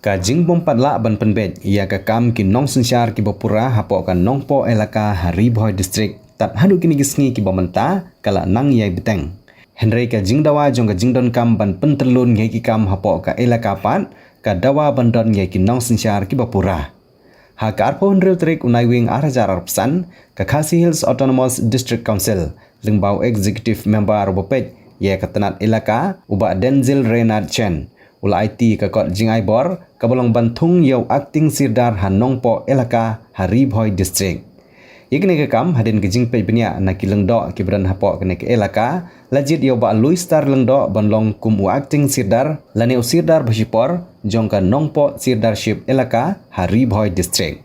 Ka jing bompat la ban penbet ia ka kam ki nong sensyar ki bopura hapo ka nong po elaka Hari Boy district tat hadu kini gisngi ki bomenta kala nang yai beteng. Henry ka jing dawa jong ka jing don kam ban penterlun ngai ki kam hapo ka elaka pat ka dawa ban don ngai ki nong sensyar ki bopura. Ha ka arpo Henry trik unai wing arajar arpsan ka Khasi Hills Autonomous District Council lengbau executive member bopet ia ka tenat elaka uba Denzil Reynard Chen. Ula IT ka kot jingai bor kabolong bantung yau acting sirdar hanong po elaka Hari Boy district. Ikne ka kam hadin ke jing pe benya na kileng do ki bran hapo kene ke elaka lajit yau ba lui star leng do banlong kum u acting sirdar lane sirdar bhasipor jong ka nong po sirdarship elaka Hari Boy district.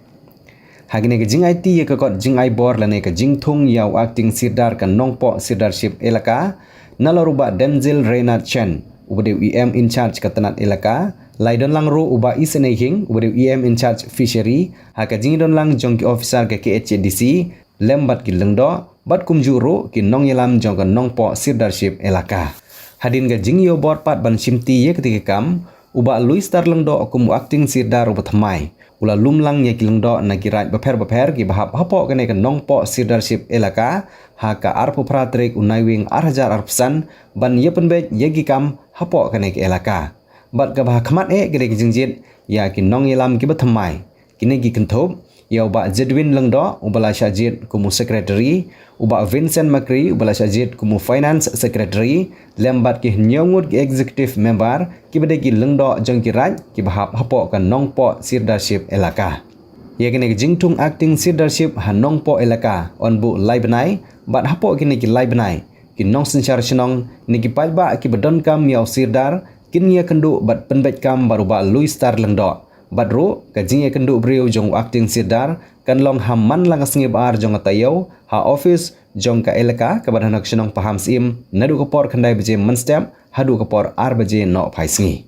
Hagine ke jing IT ka kot jingai bor lane ka jing thung yau acting sirdar ka nong po sirdarship elaka nalaruba Denzil Reynard Chen ubade EM in charge katanat elaka laidon lang ro uba isenehing ubade EM in charge fishery haka jingdon lang jong ki officer ke KHDC lembat ki lengdo bat kumju ro ki nong yelam jong ka nong po sirdarship elaka hadin ga jingyo bor pat ban simti ye ketika kam uba Luis Star lengdo akum acting sirdar ubat thamai ula lumlang ye ki lengdo na kirat beper ki bahap hapo kene ka nong po sirdarship elaka haka arpo pratrik unai wing arhajar arpsan ban ye penbet ye ki kam hapo kene ke elaka bat ka bah khamat gede ki jingjit ya ki nong yelam ki bathamai kine ki kenthop ya uba Jedwin lengdo ubala syajit kumu secretary uba Vincent Makri ubala syajit kumu finance secretary lembat ki nyongut ki executive member ki bede ki lengdo jong ki raj ki bahap hapo ka nong po sirdarship elaka ya kine ki jingtung acting sirdarship hanong po elaka onbu laibenai bat hapo kine ki laibenai ki nong sensyar chenong ni ki palba ki bedon kam yau sirdar kin ya kendu bat penbet kam baruba Luis Star lengdo badro ka jing ya kendu brio jong acting sirdar kan long hamman lang asngi bar jong atayau ha office jong ka elaka ka badhanak chenong paham sim nadu kapor khandai beje menstem hadu kapor ar beje no phaisngi